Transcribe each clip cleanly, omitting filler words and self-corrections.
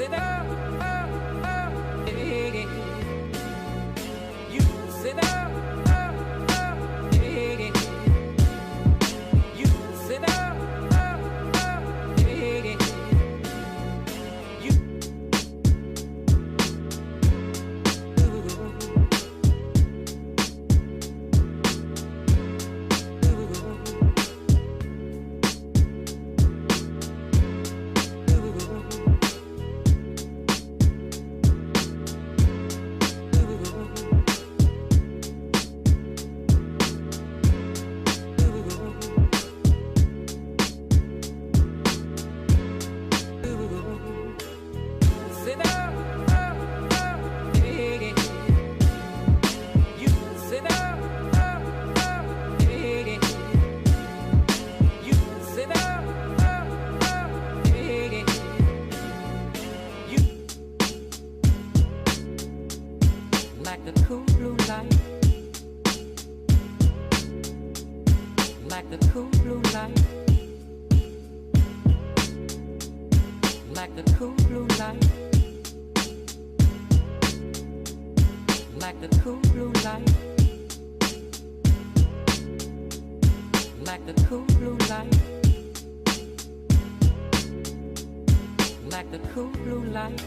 sit up, hey. You sit up, hey. You sit up, hey. You sit up, hey. You sit up, hey. You sit up, hey. You like the cool blue light, like the cool blue light, like the cool blue light, like the cool blue light, like the cool blue light, like the cool blue light.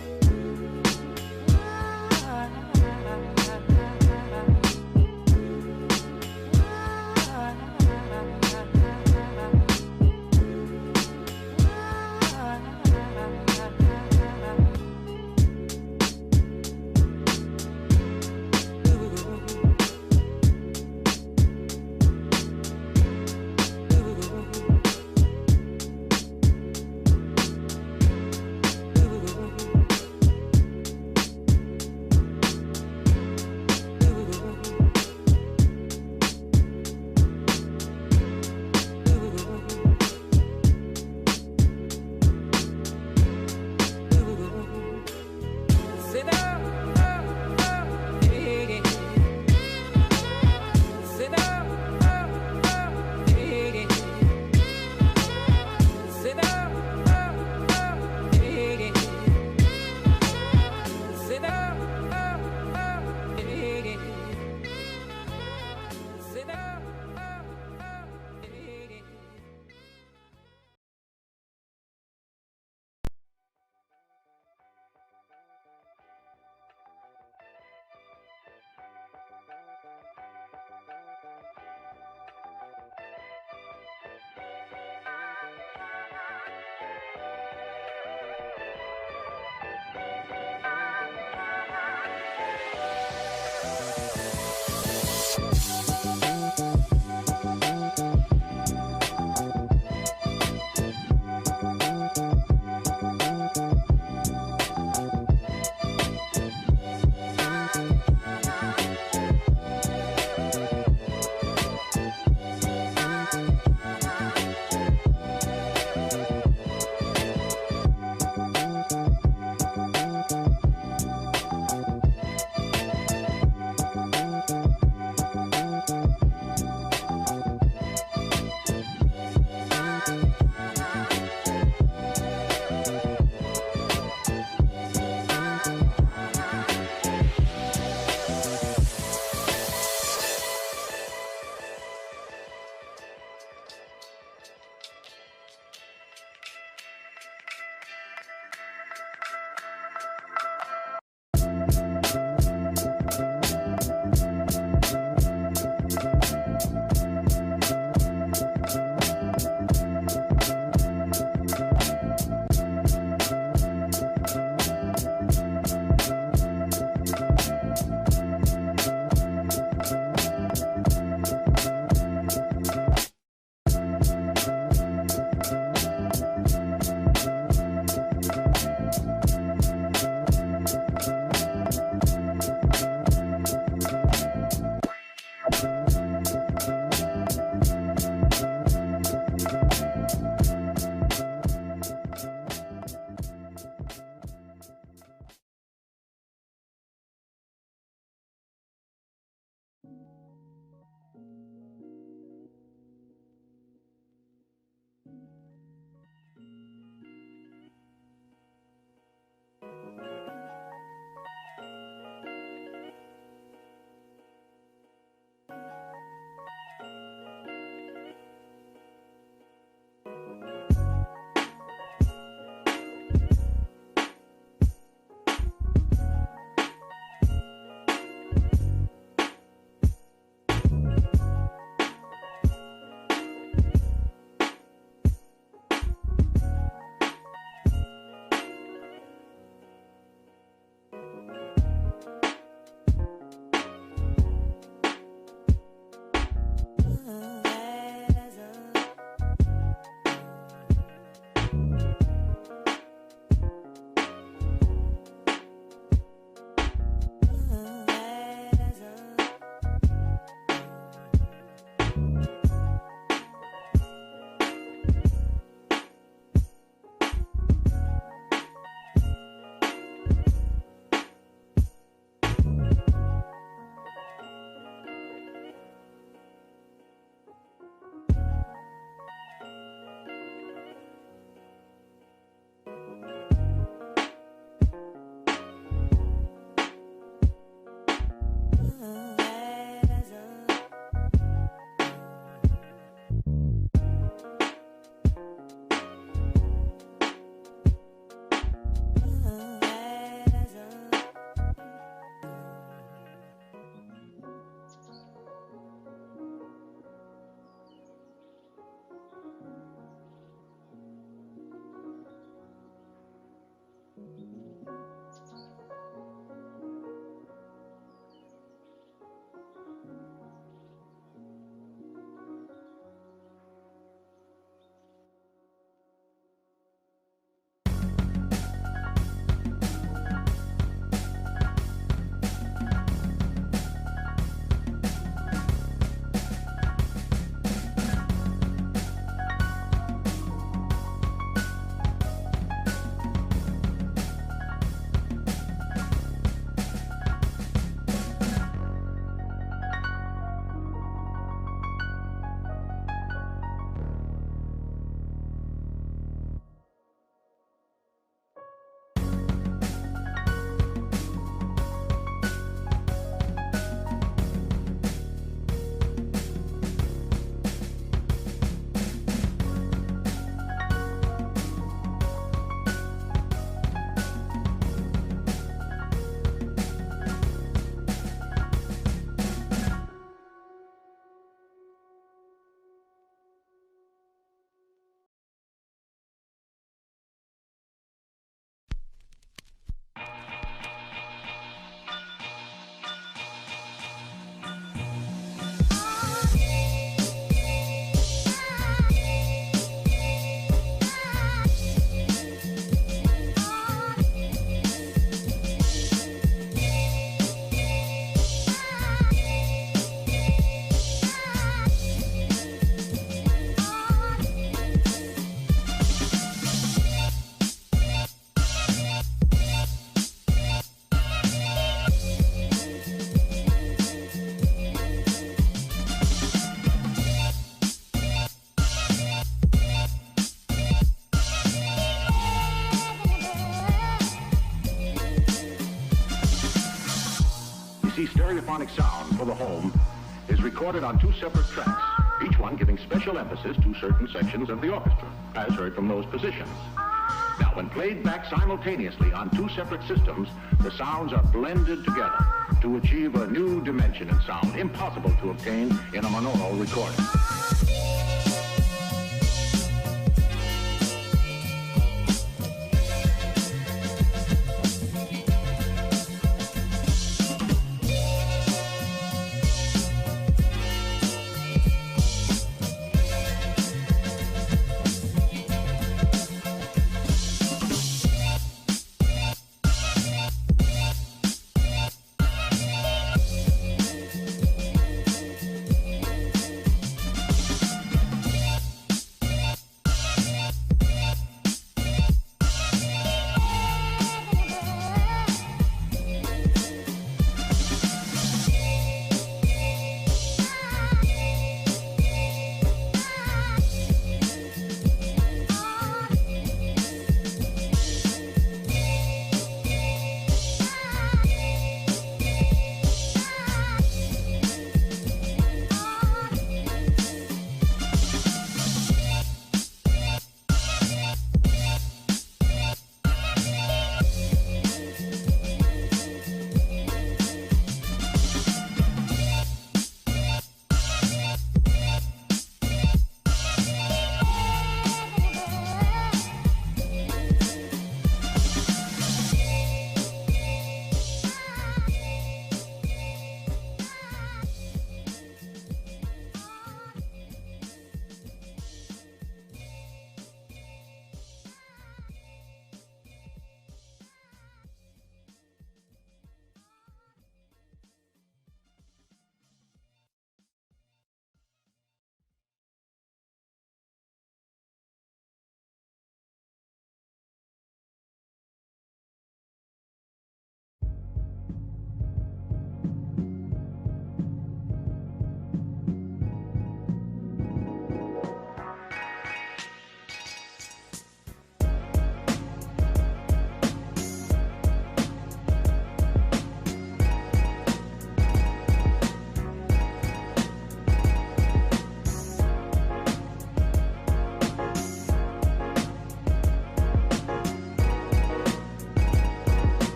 See, stereophonic sound for the home is recorded on 2 separate tracks, each one giving special emphasis to certain sections of the orchestra, as heard from those positions. Now, when played back simultaneously on 2 separate systems, the sounds are blended together to achieve a new dimension in sound, impossible to obtain in a monaural recording.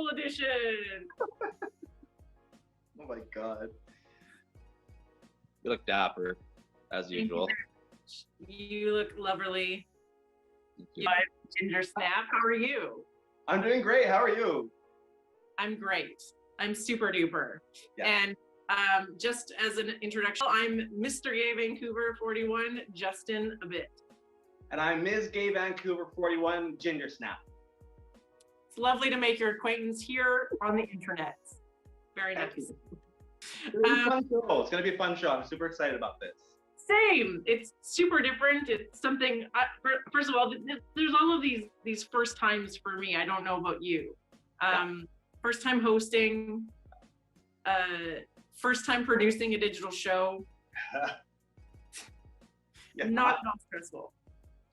School edition. Oh my God. You look dapper, as usual. You look lovely. Thank you. Ginger Snap, how are you? I'm doing great. How are you? I'm great. I'm super duper. Yeah. And just as an introduction, I'm Mr. Gay Vancouver 41, Justin a bit. And I'm Ms. Gay Vancouver 41, Ginger Snap. It's lovely to make your acquaintance here on the internet. Very nice. It's gonna be a fun show. It's gonna be a fun show. I'm super excited about this. Same. It's super different. It's something. First of all, there's all of these first times for me. I don't know about you. First time hosting. First time producing a digital show. Yeah. Not stressful.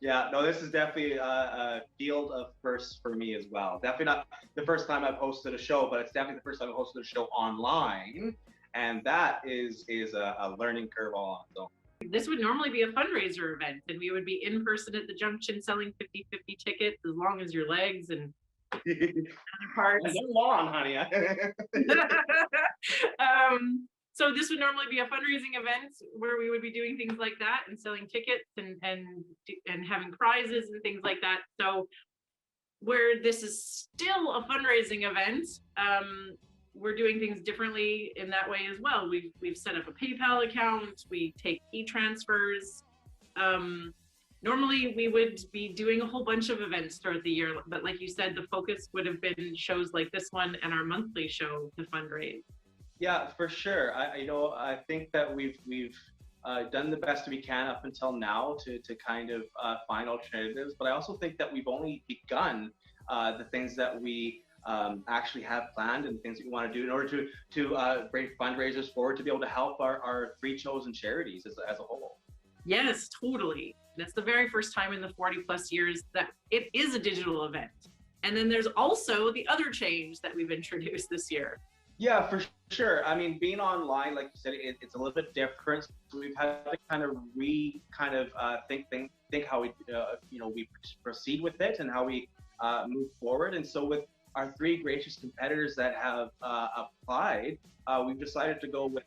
Yeah, no, this is definitely a field of firsts for me as well. Definitely not the first time I've hosted a show, but it's definitely the first time I've hosted a show online. And that is a learning curve all on its own. This would normally be a fundraiser event, and we would be in person at the junction selling 50-50 tickets as long as your legs and other parts. They're long, honey. So this would normally be a fundraising event where we would be doing things like that and selling tickets and having prizes and things like that. So where this is still a fundraising event, we're doing things differently in that way as well. We've set up a PayPal account. We take e-transfers. Normally we would be doing a whole bunch of events throughout the year, but like you said, the focus would have been shows like this one and our monthly show to fundraise. Yeah, for sure. I think that we've done the best we can up until now to kind of find alternatives, but I also think that we've only begun the things that we actually have planned and things that we want to do in order to bring fundraisers forward to be able to help our three chosen charities as a whole. Yes, totally. That's the very first time in the 40 plus years that it is a digital event. And then there's also the other change that we've introduced this year. Yeah, for sure. I mean, being online, like you said, it's a little bit different. So we've had to kind of think how we we proceed with it and how we move forward. And so with our three gracious competitors that have applied, we've decided to go with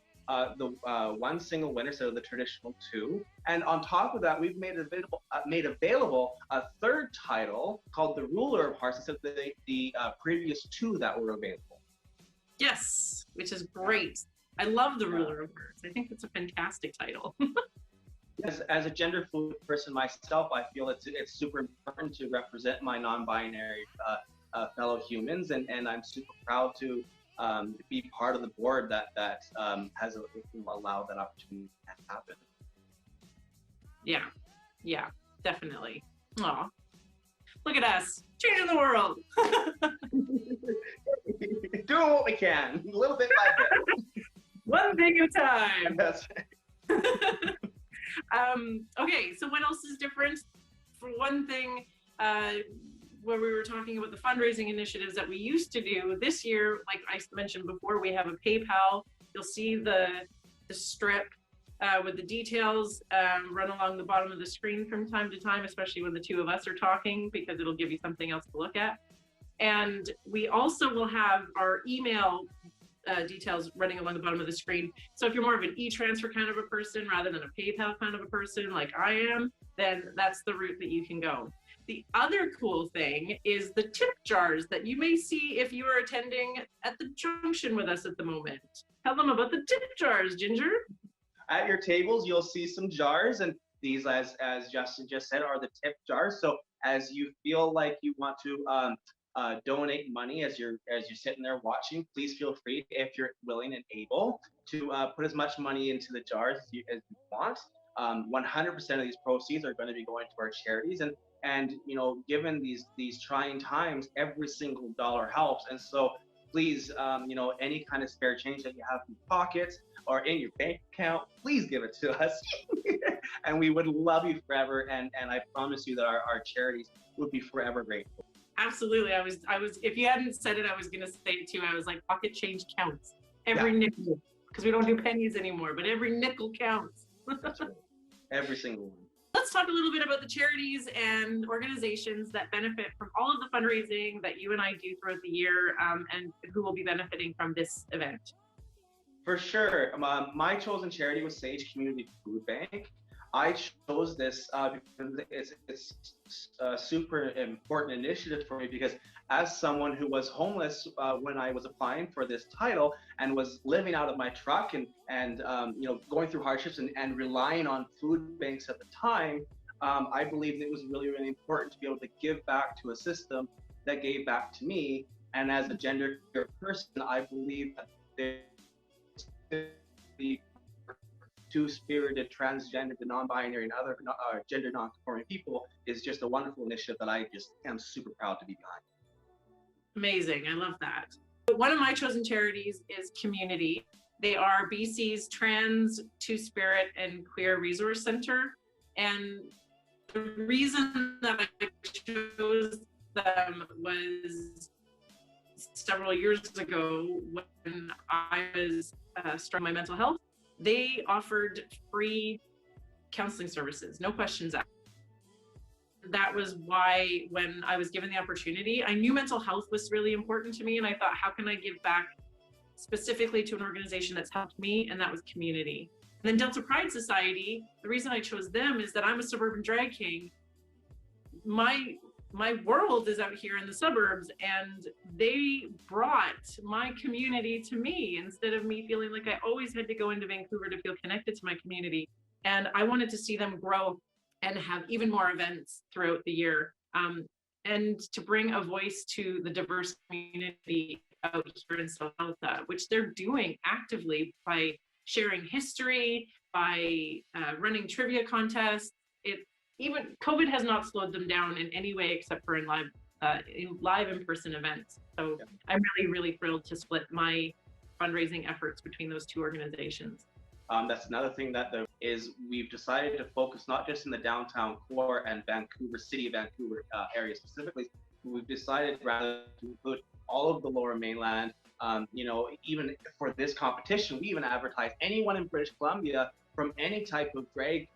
the one single winner, so the traditional two. And on top of that, we've made available a third title called the Ruler of Hearts instead of the previous two that were available. Yes, which is great. I love the Ruler of Hearts. I think it's a fantastic title. As a gender fluid person myself, I feel it's super important to represent my non-binary fellow humans, and I'm super proud to be part of the board that has allowed that opportunity to happen. Yeah, definitely. Aw, look at us, changing the world. Doing what we can, a little bit by bit. One thing at a time. That's right. Okay, so what else is different? For one thing, where we were talking about the fundraising initiatives that we used to do this year, like I mentioned before, we have a PayPal. You'll see the strip with the details run along the bottom of the screen from time to time, especially when the two of us are talking, because it'll give you something else to look at. And we also will have our email details running along the bottom of the screen. So if you're more of an e-transfer kind of a person rather than a PayPal kind of a person like I am, then that's the route that you can go. The other cool thing is the tip jars that you may see if you are attending at the junction with us at the moment. Tell them about the tip jars, Ginger. At your tables, you'll see some jars, and these, as Justin just said, are the tip jars. So as you feel like you want to donate money as you're sitting there watching, please feel free, if you're willing and able, to put as much money into the jars as you want. 100% of these proceeds are going to be going to our charities, and given these trying times, every single dollar helps. And so please, any kind of spare change that you have in your pockets or in your bank account, please give it to us. And we would love you forever, and I promise you that our charities would be forever grateful. Absolutely. I was if you hadn't said it, I was going to say it too. I was like, pocket change counts. Every nickel, because we don't do pennies anymore, but every nickel counts. That's right. Every single one. let's talk a little bit about the charities and organizations that benefit from all of the fundraising that you and I do throughout the year, and who will be benefiting from this event. For sure. My chosen charity was Sage Community Food Bank. I chose this because it's a super important initiative for me, because as someone who was homeless when I was applying for this title and was living out of my truck and going through hardships and relying on food banks at the time, I believed it was really, really important to be able to give back to a system that gave back to me. And as a gender person, I believe that the two-spirited, transgender, the non-binary, and other gender non-conforming people is just a wonderful initiative that I just am super proud to be behind. Amazing. I love that. One of my chosen charities is Community. They are BC's Trans, Two-Spirit, and Queer Resource Center. And the reason that I chose them was several years ago when I was struggling with my mental health. They offered free counseling services, no questions asked. That was why, when I was given the opportunity, I knew mental health was really important to me, and I thought, how can I give back specifically to an organization that's helped me? And that was Community. And then Delta Pride Society, the reason I chose them is that I'm a suburban drag king. My world is out here in the suburbs, and they brought my community to me instead of me feeling like I always had to go into Vancouver to feel connected to my community. And I wanted to see them grow and have even more events throughout the year, and to bring a voice to the diverse community out here in South Alberta, which they're doing actively by sharing history, by running trivia contests. Even COVID has not slowed them down in any way except for in live in-person events. So yeah. I'm really, really thrilled to split my fundraising efforts between those two organizations. That's another thing that we've decided to focus not just in the downtown core and Vancouver, city of Vancouver area specifically. We've decided rather to include all of the Lower Mainland. Even for this competition, we even advertised anyone in British Columbia from any type of drag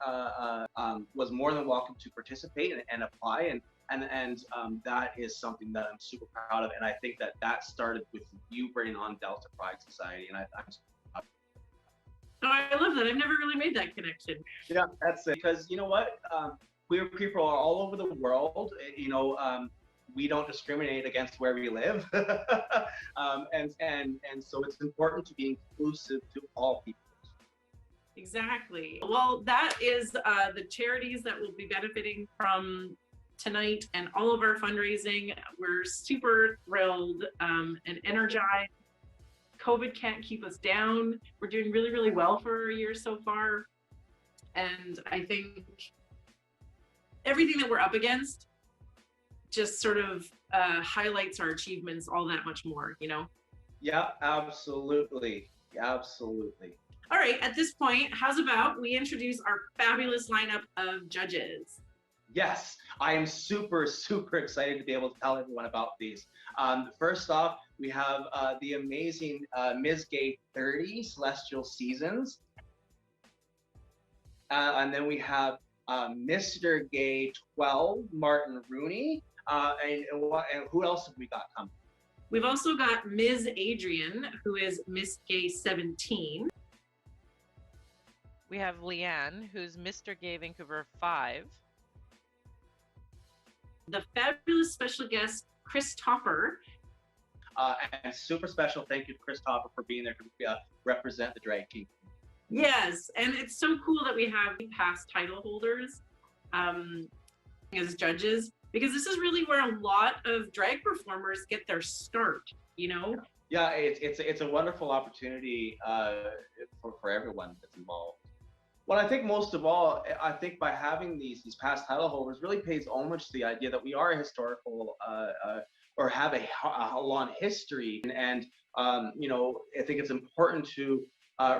was more than welcome to participate and apply, and that is something that I'm super proud of, and I think that started with you bringing on Delta Pride Society, and I'm Oh, I love that. I've never really made that connection. Yeah, that's it. Because you know what, queer people are all over the world. We don't discriminate against where we live, and so it's important to be inclusive to all people. Exactly. Well, that is the charities that will be benefiting from tonight and all of our fundraising. We're super thrilled and energized. COVID can't keep us down. We're doing really, really well for a year so far. And I think everything that we're up against just sort of highlights our achievements all that much more, Yeah, absolutely. Absolutely. All right, at this point, how's about we introduce our fabulous lineup of judges? Yes, I am super, super excited to be able to tell everyone about these. First off, we have the amazing Ms. Gay 30, Celestial Seasons. And then we have Mr. Gay 12, Martin Rooney. And who else have we got coming? We've also got Ms. Adrian, who is Miss Gay 17. We have Leanne, who's Mr. Gay Vancouver 5. The fabulous special guest, Chris Topper. And super special thank you to Chris Topper for being there to represent the drag king. Yes, and it's so cool that we have past title holders as judges, because this is really where a lot of drag performers get their start, Yeah, it's a wonderful opportunity for everyone that's involved. Well, I think most of all, I think by having these past title holders really pays homage to the idea that we are a historical or have a long history, and I think it's important to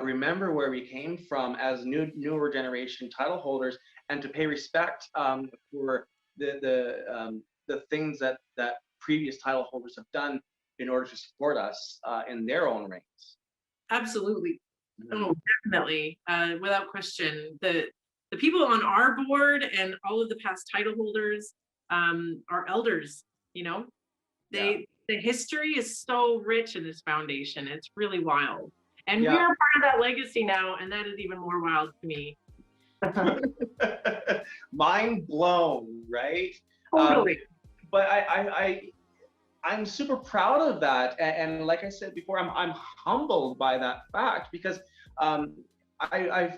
remember where we came from as newer generation title holders, and to pay respect for the things that previous title holders have done in order to support us in their own reigns. Absolutely. Oh, definitely. Without question. The the people on our board and all of the past title holders are elders, you know. The history is so rich in this foundation. It's really wild. And we are part of that legacy now, and that is even more wild to me. Mind blown, right? Totally. But I'm super proud of that, and like I said before, I'm humbled by that fact because I've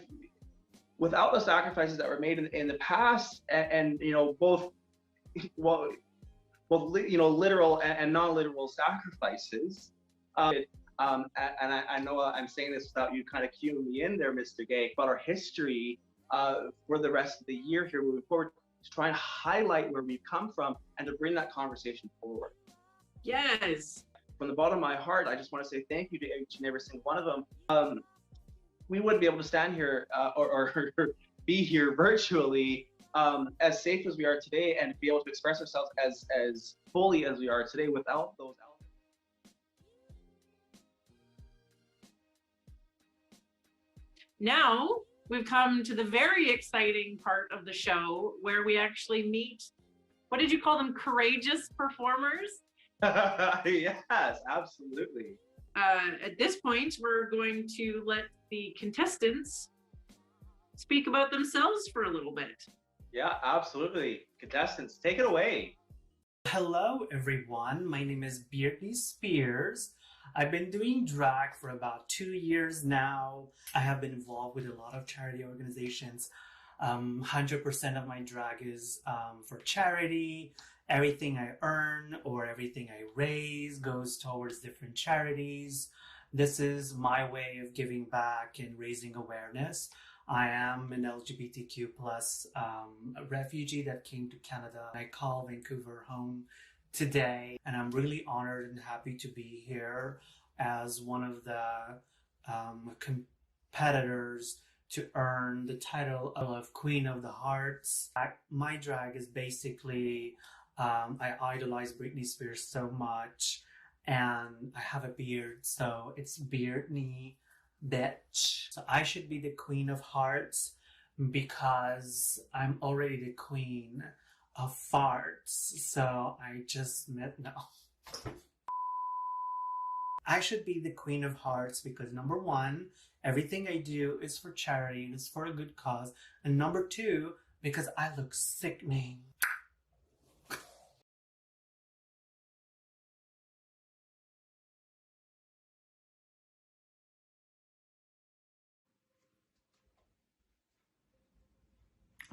without the sacrifices that were made in the past, and you know both you know literal and non-literal sacrifices. And I know I'm saying this without you kind of cueing me in there, Mr. Gay, but our history for the rest of the year here moving forward to try and highlight where we've come from and to bring that conversation forward. Yes. From the bottom of my heart, I just want to say thank you to each and every single one of them. We wouldn't be able to stand here or be here virtually as safe as we are today and be able to express ourselves as fully as we are today without those elements. Now we've come to the very exciting part of the show where we actually meet, what did you call them, courageous performers? Yes, absolutely. At this point, we're going to let the contestants speak about themselves for a little bit. Yeah, absolutely. Contestants, take it away. Hello, everyone. My name is Brittany Spears. I've been doing drag for about 2 years now. I have been involved with a lot of charity organizations. 100% of my drag is for charity. Everything I earn or everything I raise goes towards different charities. This is my way of giving back and raising awareness. I am an LGBTQ plus refugee that came to Canada. I call Vancouver home today, and I'm really honored and happy to be here as one of the competitors to earn the title of Queen of the Hearts. My drag is basically, I idolize Britney Spears so much, and I have a beard, so it's Brittany bitch. So I should be the Queen of Hearts because I'm already the Queen of Farts. So I just met, no. I should be the Queen of Hearts because number one, everything I do is for charity and it's for a good cause. And number two, because I look sickening.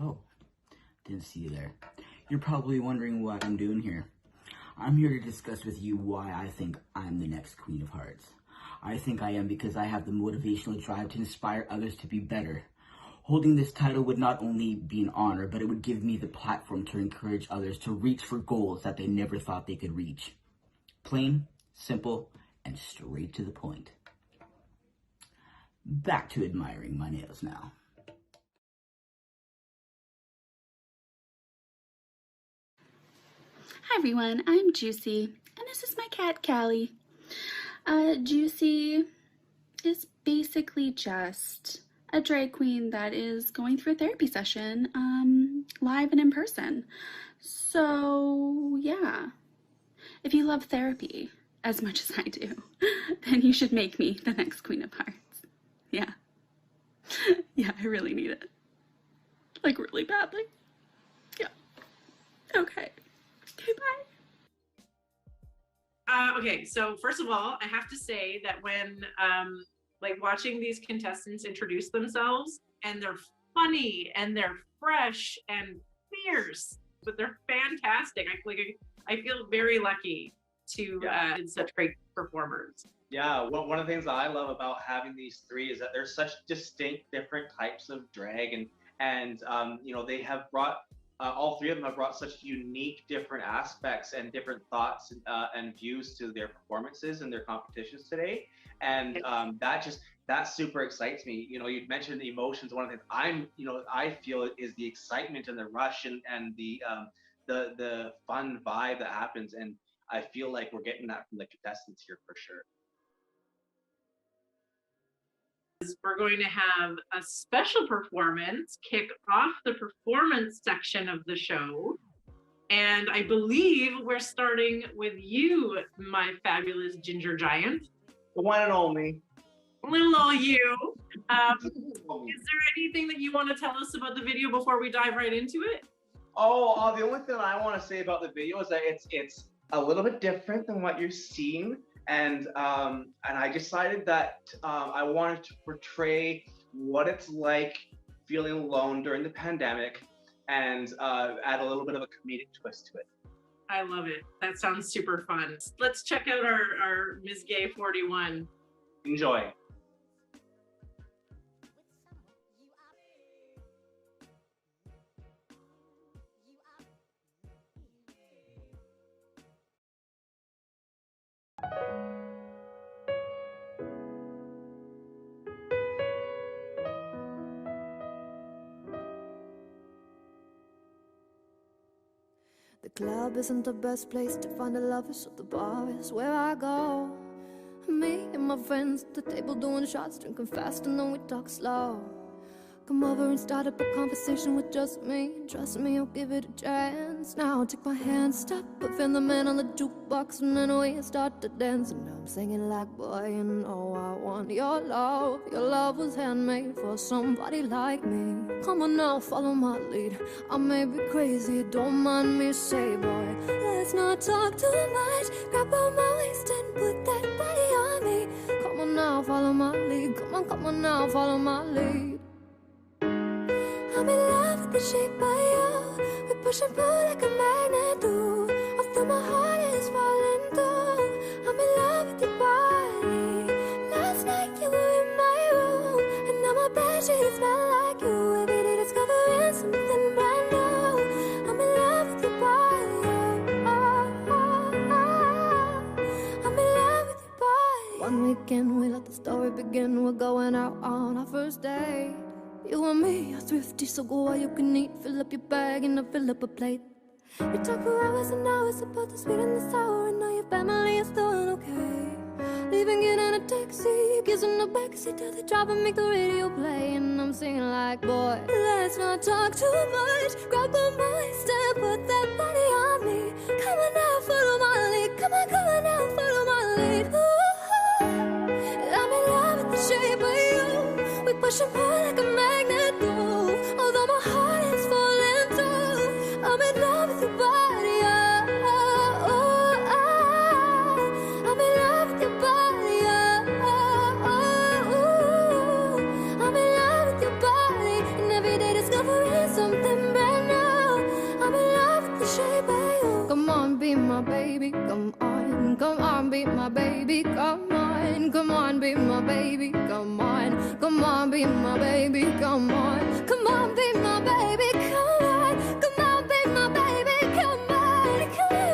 Oh, didn't see you there. You're probably wondering what I'm doing here. I'm here to discuss with you why I think I'm the next Queen of Hearts. I think I am because I have the motivational drive to inspire others to be better. Holding this title would not only be an honor, but it would give me the platform to encourage others to reach for goals that they never thought they could reach. Plain, simple, and straight to the point. Back to admiring my nails now. Hi everyone, I'm Juicy, and this is my cat, Callie. Juicy is basically just a drag queen that is going through a therapy session, live and in person. So, yeah. If you love therapy as much as I do, then you should make me the next Queen of Hearts. Yeah. Yeah, I really need it. Like, really badly. Yeah. Okay. Okay, bye. Okay, so first of all, I have to say that when like watching these contestants introduce themselves, and they're funny and they're fresh and fierce, but they're fantastic. I feel very lucky to such great performers. Yeah, one of the things that I love about having these three is that they're such distinct, different types of drag, and you know, they have brought all three of them have brought such unique, different aspects and different thoughts and views to their performances and their competitions today, and that super excites me. You know, you mentioned the emotions. One of the things I feel is the excitement and the rush and the fun vibe that happens, and I feel like we're getting that from the contestants here for sure. We're going to have a special performance kick off the performance section of the show. And I believe we're starting with you, my fabulous ginger giant. The one and only. Little old you. Is there anything that you want to tell us about the video before we dive right into it? The only thing that I want to say about the video is that it's a little bit different than what you're seeing, and I decided that I wanted to portray what it's like feeling alone during the pandemic, and add a little bit of a comedic twist to it. I love it. That sounds super fun. Let's check out our Ms. Gay 41. Enjoy. The club isn't the best place to find a lover, so the bar is where I go. Me and my friends at the table doing shots, drinking fast and then we talk slow. Come over and start up a conversation with just me. Trust me, I'll give it a chance. Now take my hand, stop, put Finn the Man on the jukebox, and then we start to dance. And I'm singing like, boy, you know I want your love. Your love was handmade for somebody like me. Come on now, follow my lead. I may be crazy, don't mind me, say, boy, let's not talk too much. Grab on my waist and put that body on me. Come on now, follow my lead. Come on now, follow my lead. I'm in love with the shape of you. We push and pull like a magnet do. Although my heart is falling through, I'm in love with your body. Last night you were in my room, and now my bedsheets smell like you. Every day discovering something brand new. I'm in love with your body. I'm in love with your body. One weekend we let the story begin. We're going out on our first date. You and me are thrifty, so go all you can eat. Fill up your bag and I'll fill up a plate. We talk for hours and hours about the sweet and the sour, and now your family is doing okay. Leaving it in a taxi, kissing the backseat till they drop and make the radio play. And I'm singing like, boy, let's not talk too much. Grab on my waist and put that body on me. Come on now, follow my lead. Come on now, follow my lead. Ooh, I'm in love with the shape of you. We push and pull like a magnet do. Although my heart is falling through, I'm in love with your body. I'm in love with your body. I'm in love with your body. And every day discovering something brand new. I'm in love with the shape of you. Come on, be my baby. Come on, be my baby. Come on, be my baby. Come on, be my baby. Come on, be my baby. Come on, be my baby. Come on,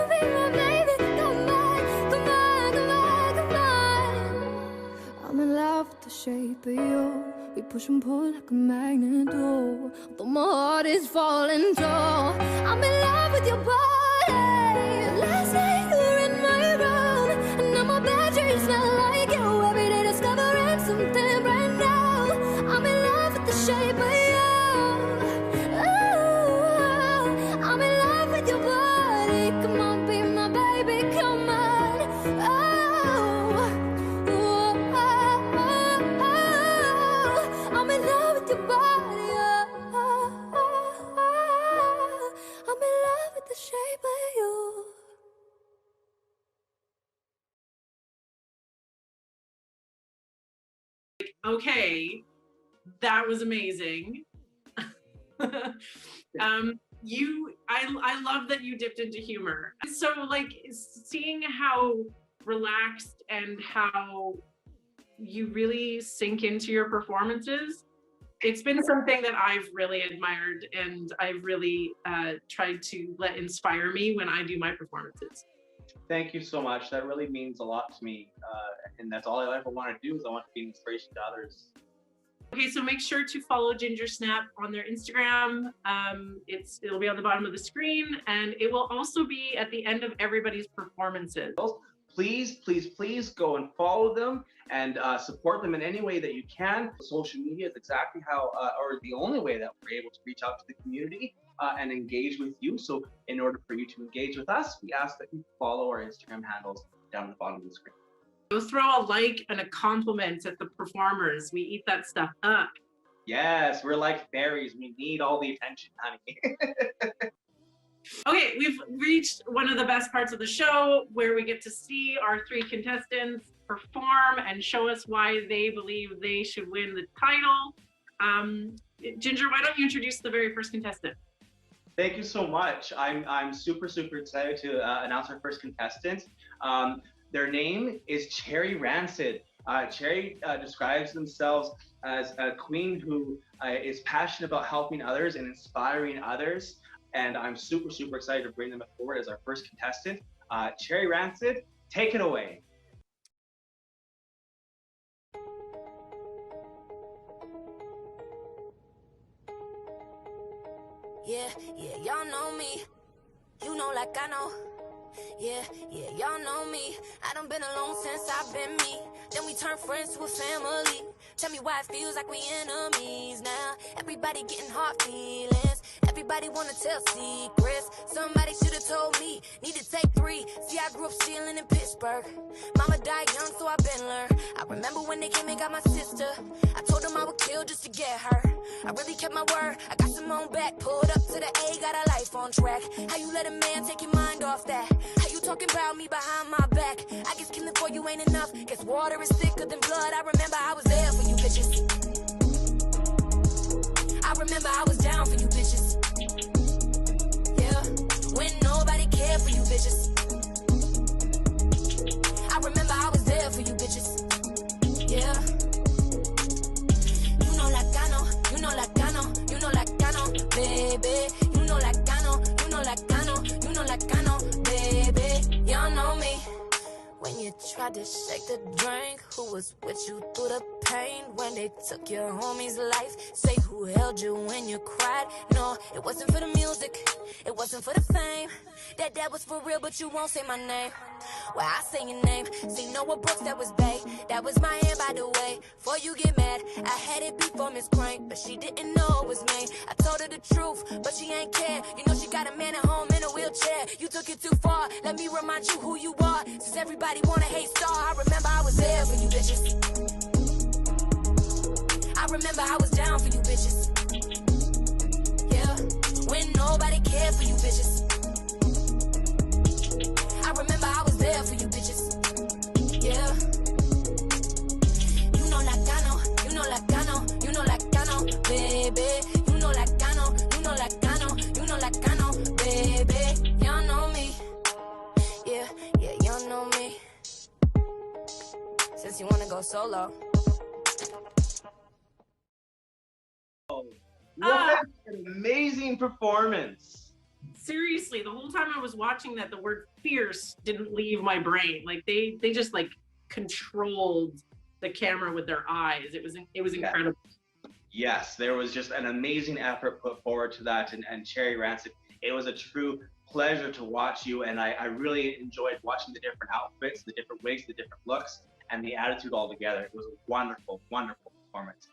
be my baby. Come on. I'm in love with the shape of you. We push and pull like a magnet do. Although my heart is falling too, I'm in love with your body. Last night you were in my room, and now my bedroom smell like you. Every day discovering something brand new. I'm in love with the shape of you. Ooh, I'm in love with your body. Come on, be my baby. Come on. I'm in love with your body. I'm in love with the shape of you. Okay, that was amazing. I love that you dipped into humor. So like seeing how relaxed and how you really sink into your performances, it's been something that I've really admired, and I've really tried to let inspire me when I do my performances. Thank you so much. That really means a lot to me. And that's all I ever want to do is I want to be an inspiration to others. Okay, so make sure to follow Ginger Snap on their Instagram. It'll be on the bottom of the screen, and it will also be at the end of everybody's performances. please, please, please go and follow them and support them in any way that you can. Social media is exactly how, or the only way that we're able to reach out to the community and engage with you. So in order for you to engage with us, we ask that you follow our Instagram handles down at the bottom of the screen. Go throw a like and a compliment at the performers. We eat that stuff up. Yes, we're like fairies. We need all the attention, honey. Okay, we've reached one of the best parts of the show where we get to see our 3 contestants perform and show us why they believe they should win the title. Ginger, why don't you introduce the very first contestant? Thank you so much. I'm super excited to announce our first contestant. Their name is Cherry Rancid. Cherry describes themselves as a queen who is passionate about helping others and inspiring others. And I'm super excited to bring them forward as our first contestant. Cherry Rancid, take it away. Yeah, y'all know me. You know like I know. Yeah, y'all know me. I done been alone since I've been me. Then we turn friends to a family. Tell me why it feels like we enemies now. Everybody getting hard feelings. Everybody wanna tell secrets. Somebody should've told me. Need to take 3. See, I grew up stealing in Pittsburgh. Mama died young, so I been learned. I remember when they came and got my sister. I told them I would kill just to get her. I really kept my word. I got some on back. Pulled up to the A, got a life on track. How you let a man take your mind off that? How you talking about me behind my back? I guess killing for you ain't enough. Guess water is thicker than blood. I remember I was there for you bitches. I remember I was down for you bitches. Yeah, when nobody cared for you bitches. I remember I was there for you bitches. Yeah. You know like I know, you know like I know, you know like I know, baby. You know like I know, you know like I know, you know like I know, baby. Y'all know me. When you tried to shake the drink, who was with you through the pain? When they took your homie's life, say who held you when you cried? No, it wasn't for the music, it wasn't for the fame. That was for real, but you won't say my name. Well, I say your name. See Noah Brooks, that was bae. That was my hand, by the way. Before you get mad, I had it before Miss Crank, but she didn't know it was me. I told her the truth, but she ain't care. You know she got a man at home in a wheelchair. You took it too far. Let me remind you who you are. Since everybody wanna hate star, I remember I was there for you bitches. I remember I was down for you bitches. Yeah, when nobody cared for you bitches. I remember I was there for you bitches. Yeah. You know like I know, you know like I know, you know like I know, baby. You know like I know, you know like I know, you know like I know, baby. Y'all know me. Yeah, y'all know me. Since you wanna go solo. What an amazing performance. Seriously, the whole time I was watching that, the word fierce didn't leave my brain. Like they just like controlled the camera with their eyes. It was incredible. Yes, there was just an amazing effort put forward to that, and Cherry Rancid, it was a true pleasure to watch you, and I really enjoyed watching the different outfits, the different wigs, the different looks, and the attitude all together. It was a wonderful performance.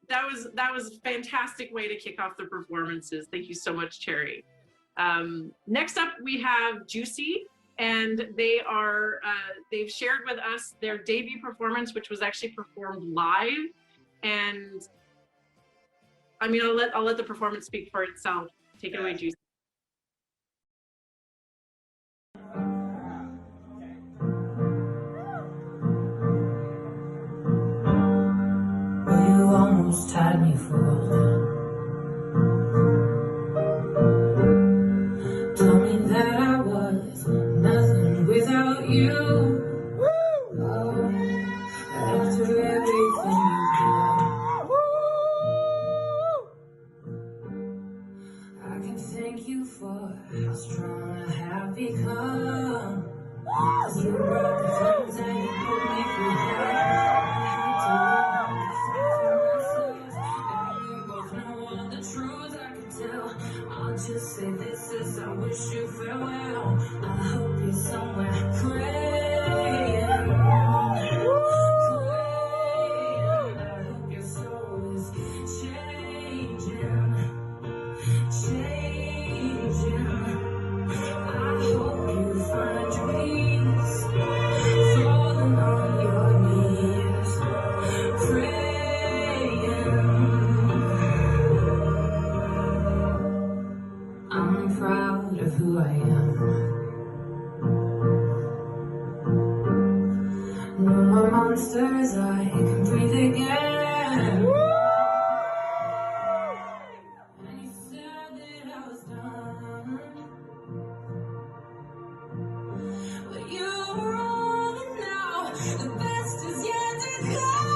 That was a fantastic way to kick off the performances. Thank you so much, Cherry. Next up, we have Juicy, and they've shared with us their debut performance, which was actually performed live. And I mean, I'll let the performance speak for itself. Take it away, Juicy. You almost had me fooled. Told me that I was nothing without you. Oh, after everything you did, I can thank you for how strong I have become. 'Cause you broke the times and you put me through hell. I had to learn how to fight for myself, and we both know monsters, I can breathe again. And you said that I was done, but you're wrong, and now the best is yet to come.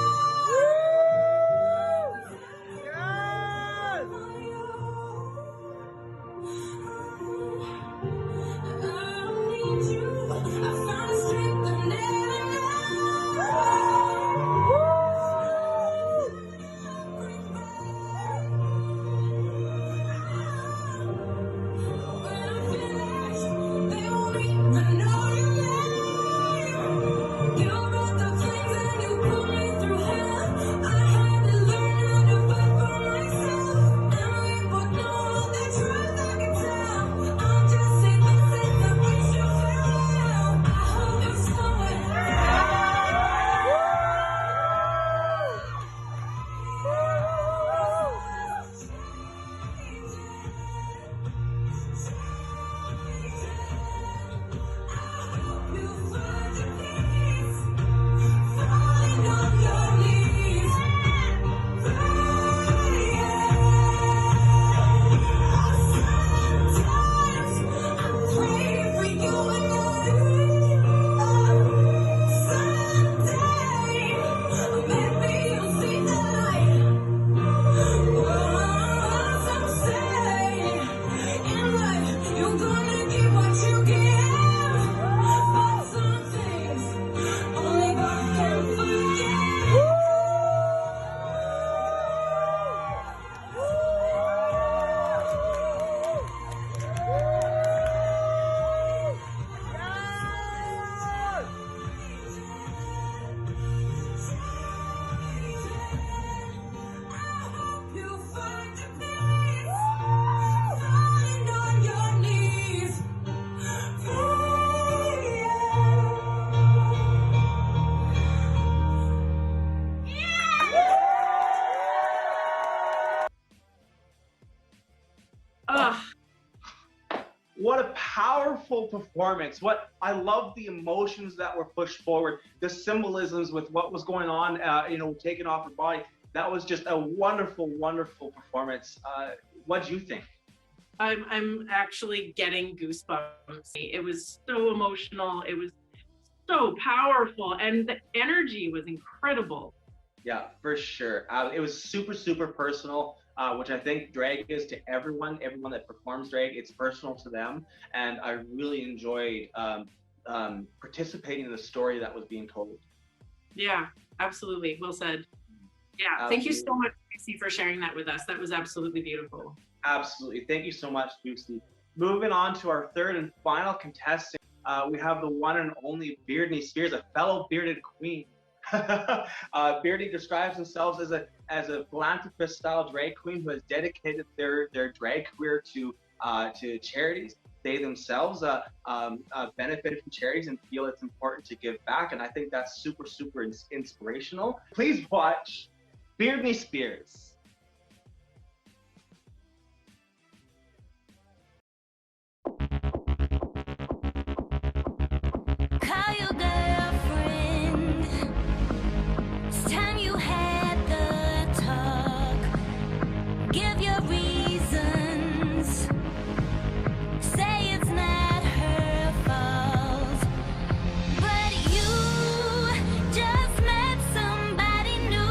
What a powerful performance. What I love the emotions that were pushed forward, the symbolisms with what was going on, taking off her body. That was just a wonderful, wonderful performance. What do you think? I'm actually getting goosebumps. It was so emotional. It was so powerful, and the energy was incredible. Yeah, for sure. It was super, super personal, which I think drag is to everyone that performs drag. It's personal to them. And I really enjoyed participating in the story that was being told. Yeah, absolutely. Well said. Yeah, Absolutely. Thank you so much, Lucy, for sharing that with us. That was absolutely beautiful. Absolutely. Thank you so much, Lucy. Moving on to our third and final contestant, we have the one and only Beardy Spears, a fellow bearded queen. Beardy describes themselves as a philanthropist style drag queen who has dedicated their drag career to charities. They themselves benefited from charities and feel it's important to give back, and I think that's super, super inspirational. Please watch Beardy Spears. Call your girlfriend. It's time you had the talk. Give your reasons. Say it's not her fault. But you just met somebody new.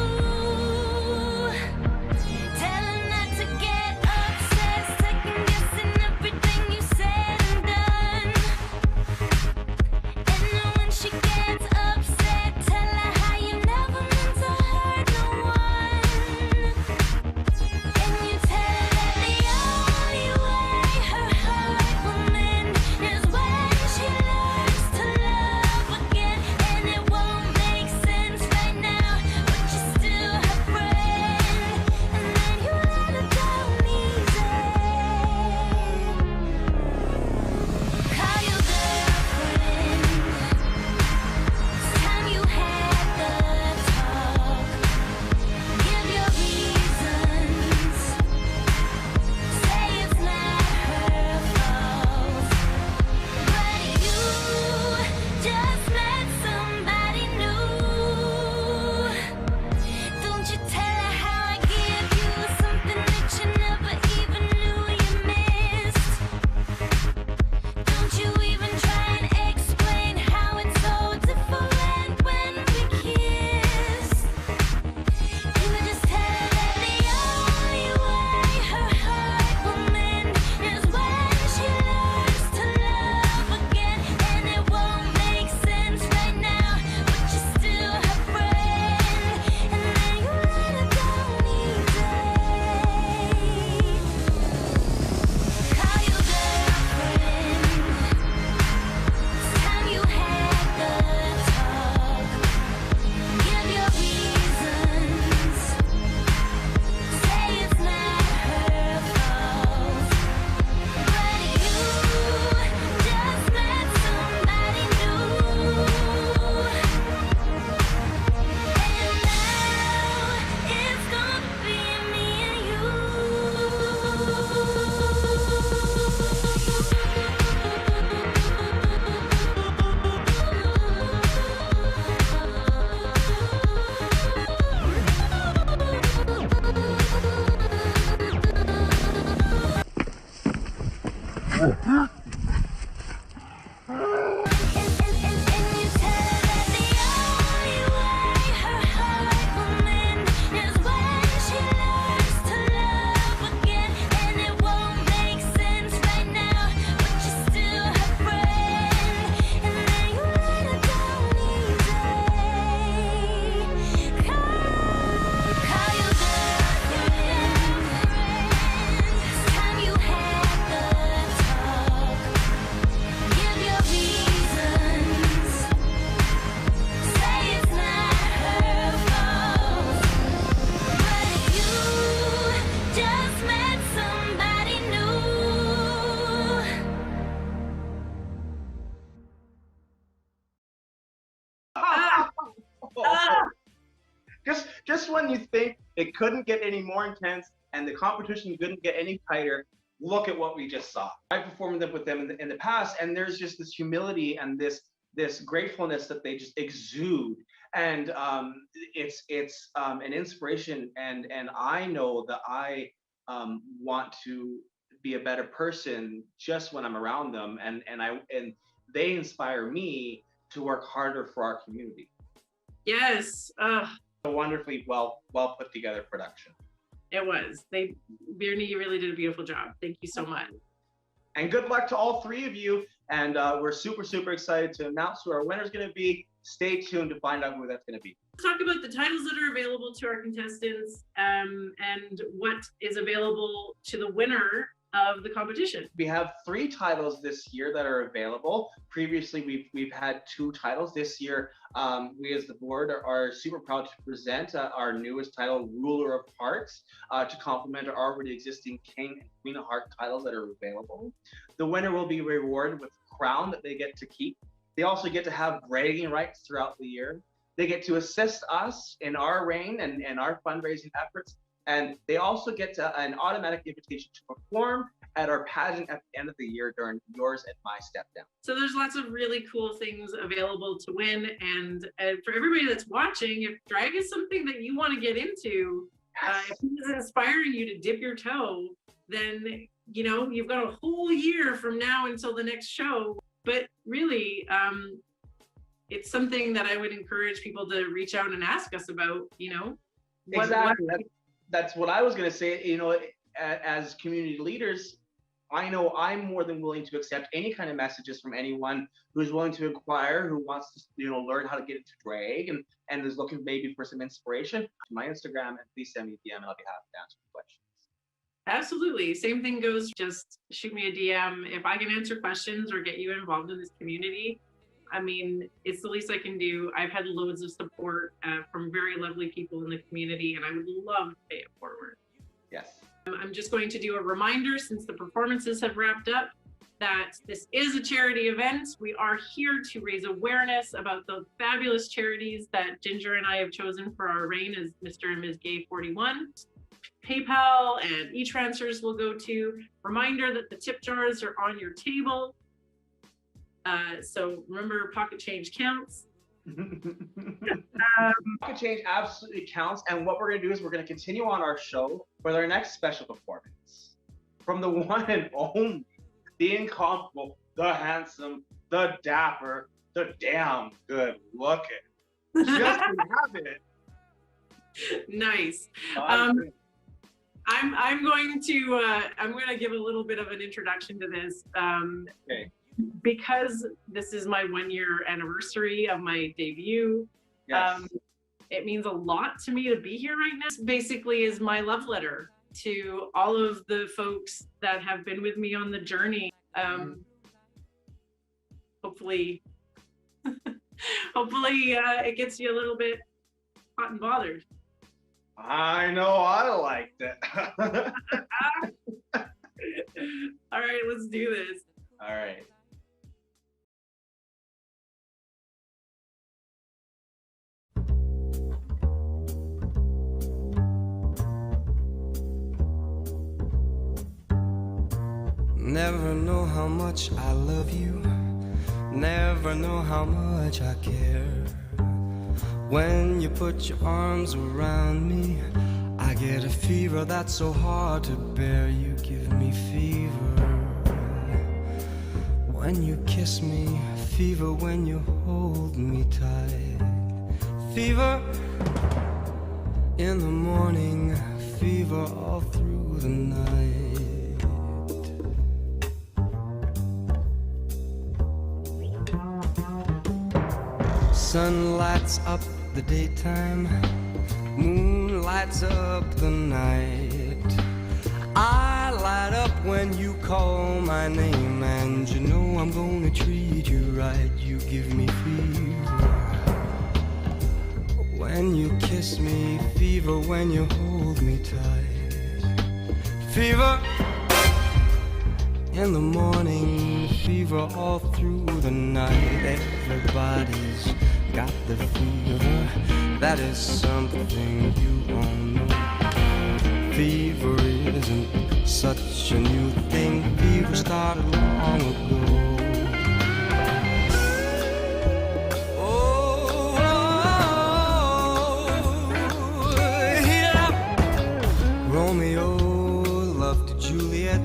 Just when you think it couldn't get any more intense and the competition couldn't get any tighter, look at what we just saw. I performed with them in the past, and there's just this humility and this gratefulness that they just exude, and it's an inspiration, and I know that I want to be a better person just when I'm around them, and they inspire me to work harder for our community. Yes. A wonderfully well put together production. It was. Birney, you really did a beautiful job. Thank you so much. And good luck to all three of you. And we're super excited to announce who our winner is going to be. Stay tuned to find out who that's going to be. Let's talk about the titles that are available to our contestants and what is available to the winner of the competition. We have 3 titles this year that are available. Previously, we've had 2 titles. This year, we as the board are super proud to present our newest title, Ruler of Hearts, to complement our already existing King and Queen of Hearts titles that are available. The winner will be rewarded with a crown that they get to keep. They also get to have bragging rights throughout the year. They get to assist us in our reign and our fundraising efforts. And they also get an automatic invitation to perform at our pageant at the end of the year during Yours and My Step Down. So there's lots of really cool things available to win. And for everybody that's watching, if drag is something that you want to get into, if it is inspiring you to dip your toe, then, you know, you've got a whole year from now until the next show. But really, it's something that I would encourage people to reach out and ask us about, you know. Exactly. That's what I was going to say. You know, as community leaders, I know I'm more than willing to accept any kind of messages from anyone who's willing to inquire, who wants to, you know, learn how to get into drag and is looking maybe for some inspiration. My Instagram, and please send me a DM and I'll be happy to answer questions. Absolutely. Same thing goes, just shoot me a DM. If I can answer questions or get you involved in this community, I mean, it's the least I can do. I've had loads of support from very lovely people in the community, and I would love to pay it forward. Yes. I'm just going to do a reminder, since the performances have wrapped up, that this is a charity event. We are here to raise awareness about the fabulous charities that Ginger and I have chosen for our reign as Mr. and Ms. Gay 41. PayPal and e-transfers will go to. Reminder that the tip jars are on your table. So remember, pocket change counts. Pocket change absolutely counts. And what we're going to do is we're going to continue on our show with our next special performance from the one and only, the incomparable, the handsome, the dapper, the damn good looking. Just to have it. Nice. I'm going to give a little bit of an introduction to this. Okay. Because this is my 1-year anniversary of my debut. Yes. It means a lot to me to be here right now. This basically is my love letter to all of the folks that have been with me on the journey. Hopefully, it gets you a little bit hot and bothered. I know I liked it. All right, let's do this. All right. Never know how much I love you. Never know how much I care. When you put your arms around me, I get a fever that's so hard to bear. You give me fever. when you kiss me, fever when you hold me tight. Fever in the morning, fever all through the night. Sun lights up the daytime, moon lights up the night. I light up when you call my name, and you know I'm gonna treat you right. You give me fever when you kiss me, fever when you hold me tight. Fever in the morning, fever all through the night. Everybody's got the fever, that is something you all know. Fever isn't such a new thing, fever started long ago. Romeo loved Juliet,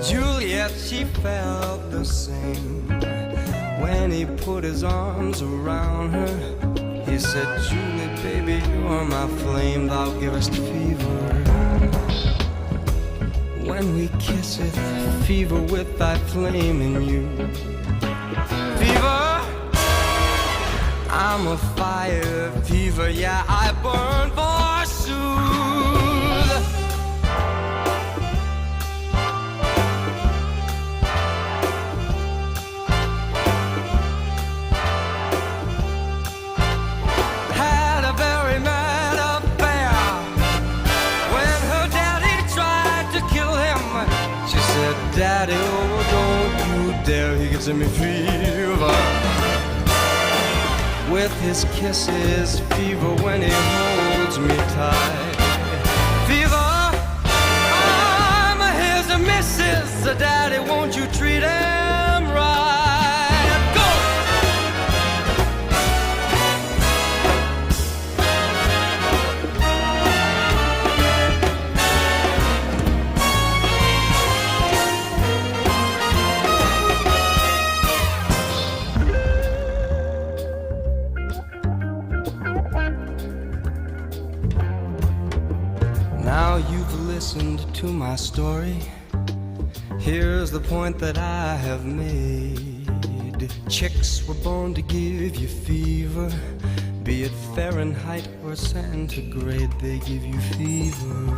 Juliet, she felt the same. When he put his arms around her, he said, Julie, baby, you're my flame, thou givest fever. When we kiss it, fever with thy flame in you. Fever, I'm a fire, fever, yeah, I burn forsooth. Daddy, oh, don't you dare, he gives me fever. With his kisses, fever when he holds me tight. Fever, I'm his missus. Daddy, won't you treat him right? Go! Now you've listened to my story. Here's the point that I have made. Chicks were born to give you fever. Be it Fahrenheit or centigrade, they give you fever.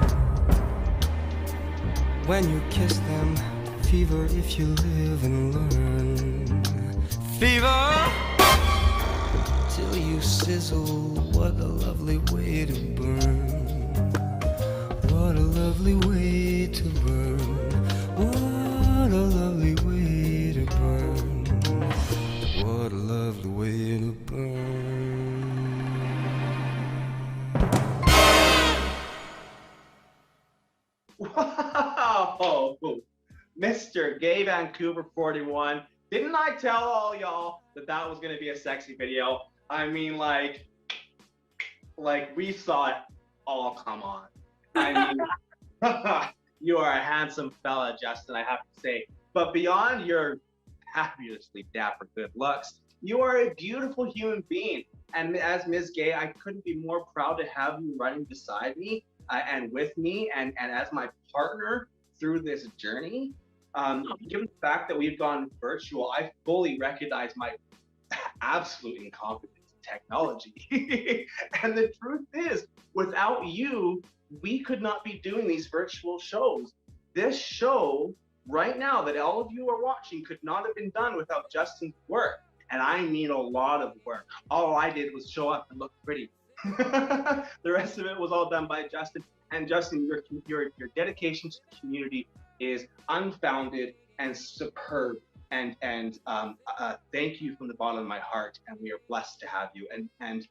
When you kiss them, fever if you live and learn. Fever till you sizzle, what a lovely way to burn. What a lovely way to burn. What a lovely way to burn. What a lovely way to burn. Wow! Mr. Gay Vancouver 41. Didn't I tell all y'all that that was gonna be a sexy video? I mean, like we saw it all come on. I mean, you are a handsome fella, Justin, I have to say. But beyond your fabulously dapper good looks, you are a beautiful human being. And as Ms. Gay, I couldn't be more proud to have you running beside me and with me and as my partner through this journey. Given the fact that we've gone virtual, I fully recognize my absolute incompetence in technology. And the truth is, without you, we could not be doing these virtual shows. This show right now that all of you are watching could not have been done without Justin's work. And I mean a lot of work. All I did was show up and look pretty. The rest of it was all done by Justin. And Justin, your dedication to the community is unfounded and superb. And thank you from the bottom of my heart. And we are blessed to have you. And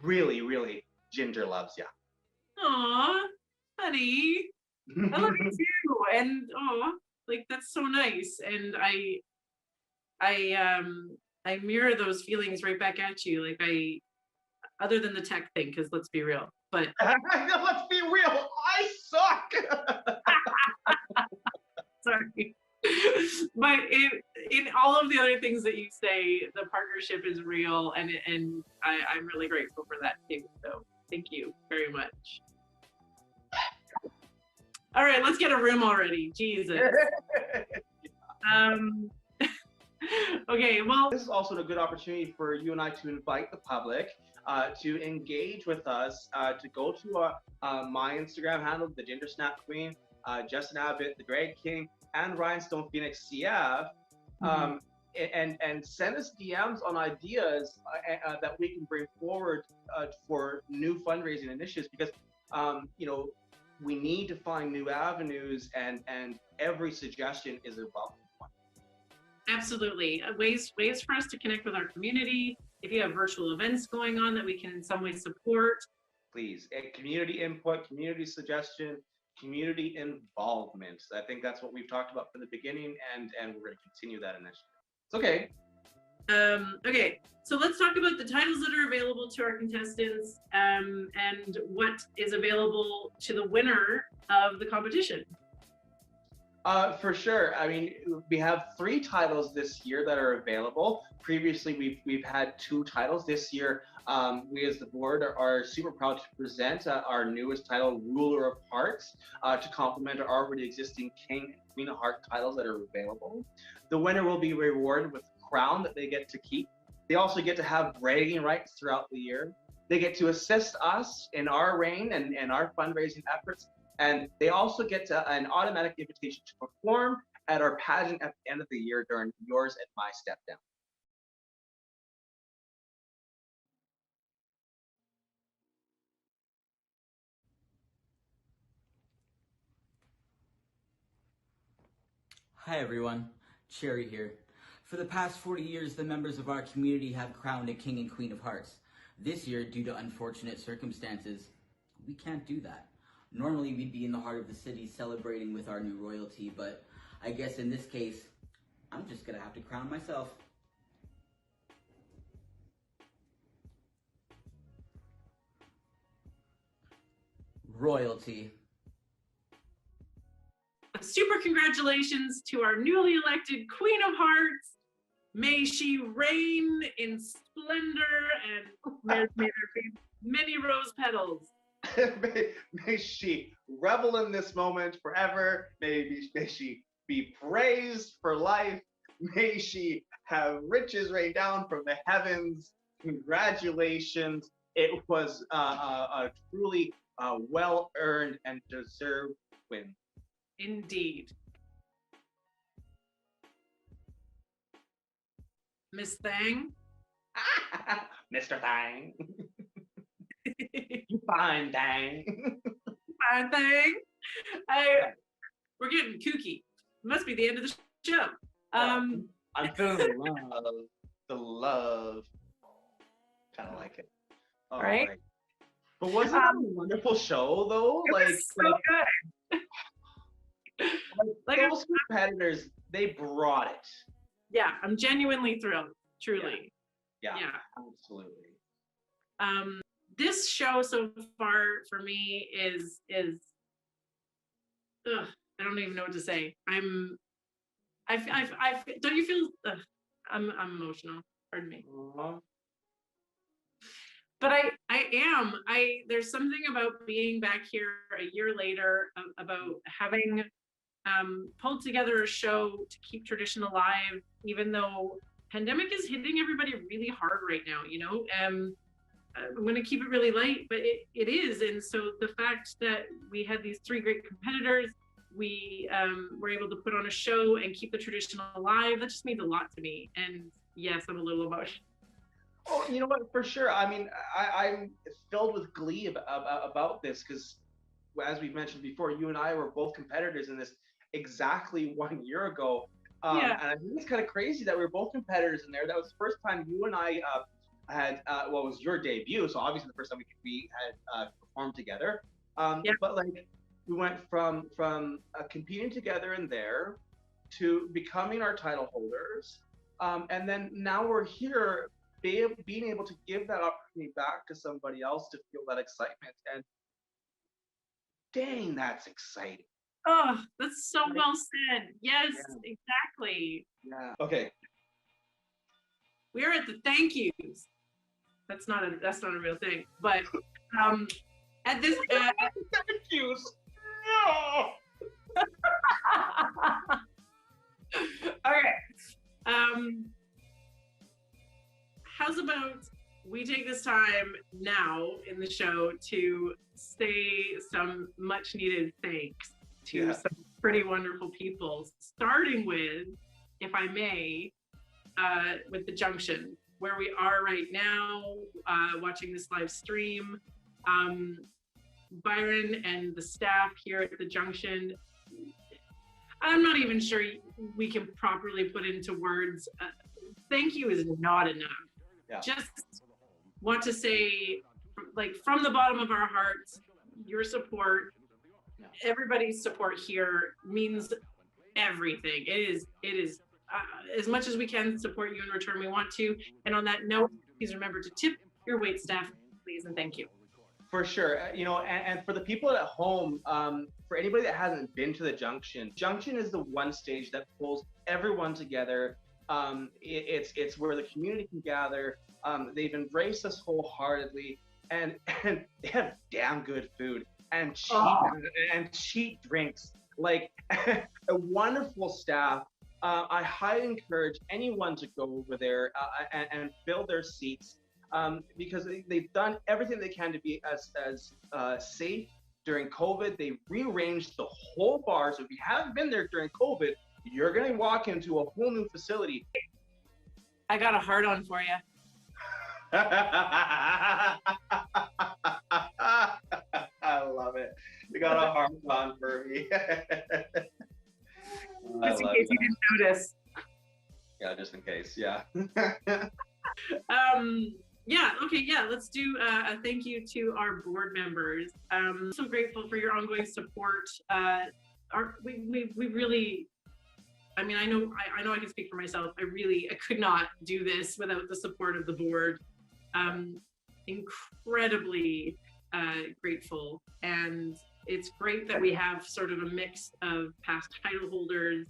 really, really, Ginger loves you. Aw, honey. I love you too. And like that's so nice. And I mirror those feelings right back at you. Like other than the tech thing, because let's be real. But let's be real, I suck. Sorry. But in all of the other things that you say, the partnership is real, and I'm really grateful for that too. So thank you very much. All right, let's get a room already. Jesus. Okay, well, this is also a good opportunity for you and I to invite the public to engage with us, to go to my Instagram handle, the Ginger Snap Queen, Justin Abbott, the Drag King, and Rhinestone Phoenix CF, and send us DMs on ideas that we can bring forward for new fundraising initiatives, because you know, we need to find new avenues, and every suggestion is a welcome one. Absolutely. Ways for us to connect with our community. If you have virtual events going on that we can in some way support. Please, community input, community suggestion, community involvement. I think that's what we've talked about from the beginning, and we're going to continue that initiative. It's okay. Okay, so let's talk about the titles that are available to our contestants, and what is available to the winner of the competition. For sure. I mean, we have 3 titles this year that are available. Previously, we've had 2 titles. This year, we as the board are super proud to present our newest title, Ruler of Hearts, to complement our already existing King and Queen of Hearts titles that are available. The winner will be rewarded with a crown that they get to keep. They also get to have bragging rights throughout the year. They get to assist us in our reign and our fundraising efforts. And they also get an automatic invitation to perform at our pageant at the end of the year during Yours and My Step Down. Hi everyone, Cherry here. For the past 40 years, the members of our community have crowned a King and Queen of Hearts. This year, due to unfortunate circumstances, we can't do that. Normally, we'd be in the heart of the city celebrating with our new royalty, but I guess in this case, I'm just gonna have to crown myself. Royalty. Super congratulations to our newly elected Queen of Hearts. May she reign in splendor, and may there be many rose petals. May she revel in this moment forever. May she be praised for life. May she have riches rain down from the heavens. Congratulations. It was a truly well-earned and deserved win. Indeed. Miss Thang? Mr. Thang. You fine, Thang. Fine Thang. We're getting kooky. It must be the end of the show. I'm feeling the love. Kind of like it. All right. But wasn't that a wonderful show, though? It was so good. Like those competitors, they brought it. Yeah, I'm genuinely thrilled. Truly. Yeah, absolutely. This show so far for me is I don't even know what to say. Don't you feel? I'm emotional. Pardon me. But I am. There's something about being back here a year later, about having pulled together a show to keep tradition alive, even though pandemic is hitting everybody really hard right now. You know, I'm going to keep it really light, but it is. And so the fact that we had these 3 great competitors, we were able to put on a show and keep the tradition alive, that just means a lot to me. And yes, I'm a little emotional. Oh, you know what? For sure. I mean, I'm filled with glee about this, because as we've mentioned before, you and I were both competitors in this exactly 1 year ago. And I think it's kind of crazy that we were both competitors in there. That was the first time you and I had, well, it was your debut, so obviously the first time we had performed together. But like, we went from competing together in there to becoming our title holders, and then now we're here, being able to give that opportunity back to somebody else to feel that excitement. And dang, that's exciting. Oh, that's so well said. Yes, exactly. Yeah. Okay. We're at the thank yous. That's not a real thing. But at this Thank yous. No. Okay. How's about we take this time now in the show to say some much needed thanks to some pretty wonderful people, starting with, if I may, with the Junction, where we are right now, watching this live stream. Byron and the staff here at the Junction, I'm not even sure we can properly put into words. Thank you is not enough. Yeah. Just want to say, like, from the bottom of our hearts, your support, everybody's support here means everything. It is as much as we can support you in return, we want to. And on that note, please remember to tip your wait staff, please, and thank you. For sure. You know, and for the people at home, for anybody that hasn't been to the Junction is the one stage that pulls everyone together. It's where the community can gather. They've embraced us wholeheartedly, and they have damn good food and cheap drinks. Like a wonderful staff. I highly encourage anyone to go over there and fill their seats. Because they've done everything they can to be as safe during COVID. They rearranged the whole bar. So if you haven't been there during COVID, you're going to walk into a whole new facility. I got a hard on for you. I love it. You got a hard on for me. Just in case you didn't notice. Yeah, just in case. Yeah. Yeah, okay, yeah, let's do a thank you to our board members. I'm so grateful for your ongoing support. We really, I mean, I know I can speak for myself. I could not do this without the support of the board. Incredibly grateful. And it's great that we have sort of a mix of past title holders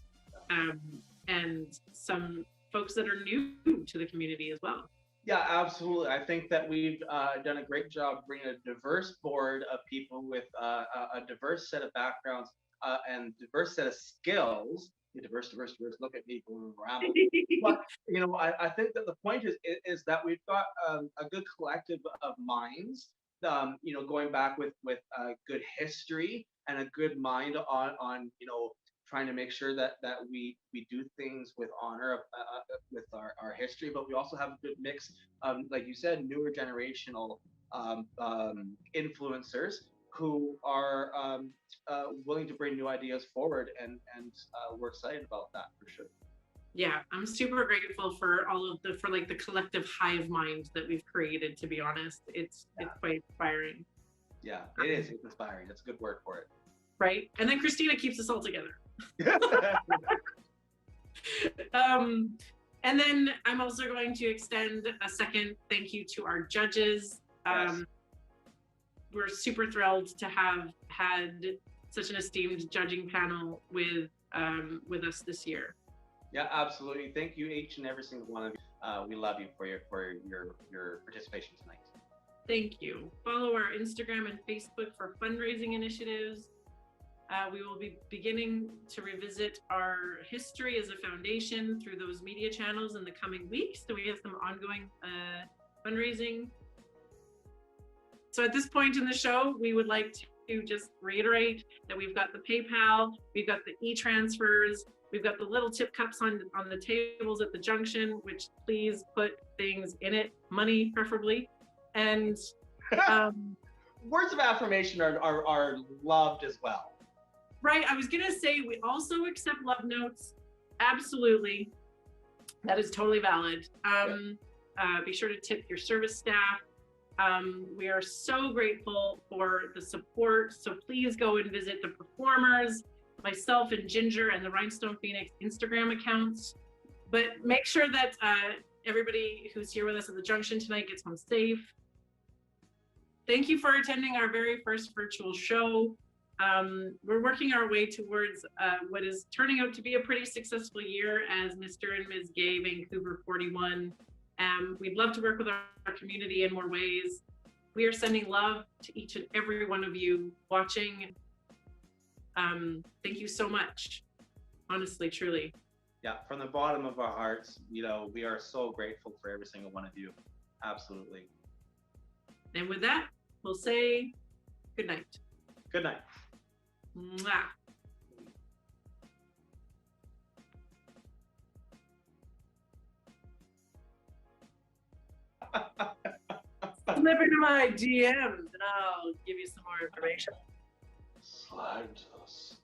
and some folks that are new to the community as well. Yeah, absolutely. I think that we've done a great job bringing a diverse board of people with a diverse set of backgrounds and diverse set of skills. Diverse. Look at me going around. But you know, I think that the point is that we've got a good collective of minds. You know, going back with good history and a good mind on you know, trying to make sure that we do things with honor with our history, but we also have a good mix, like you said, newer generational influencers who are willing to bring new ideas forward, and we're excited about that for sure. Yeah, I'm super grateful for all of the collective hive mind that we've created. To be honest, it's quite inspiring. Yeah, it is. It's inspiring. That's a good word for it. Right, and then Christina keeps us all together. And then I'm also going to extend a second thank you to our judges. We're super thrilled to have had such an esteemed judging panel with us this year. Yeah, absolutely. Thank you, each and every single one of you. We love you for your participation tonight. Thank you. Follow our Instagram and Facebook for fundraising initiatives. We will be beginning to revisit our history as a foundation through those media channels in the coming weeks. So we have some ongoing fundraising. So at this point in the show, we would like to just reiterate that we've got the PayPal, we've got the e-transfers, we've got the little tip cups on the tables at the Junction, which please put things in it, money preferably. And words of affirmation are loved as well. Right, I was gonna say we also accept love notes. Absolutely, that is totally valid. Be sure to tip your service staff. We are so grateful for the support. So please go and visit the performers, myself and Ginger, and the Rhinestone Phoenix Instagram accounts. But make sure that everybody who's here with us at the Junction tonight gets home safe. Thank you for attending our very first virtual show. We're working our way towards what is turning out to be a pretty successful year as Mr. and Ms. Gay Vancouver 41. We'd love to work with our community in more ways. We are sending love to each and every one of you watching. Thank you so much. Honestly, truly. Yeah, from the bottom of our hearts, you know, we are so grateful for every single one of you. Absolutely. And with that, we'll say good night. Good night. Mwah. Slip into my DMs and I'll give you some more information. Slide to us.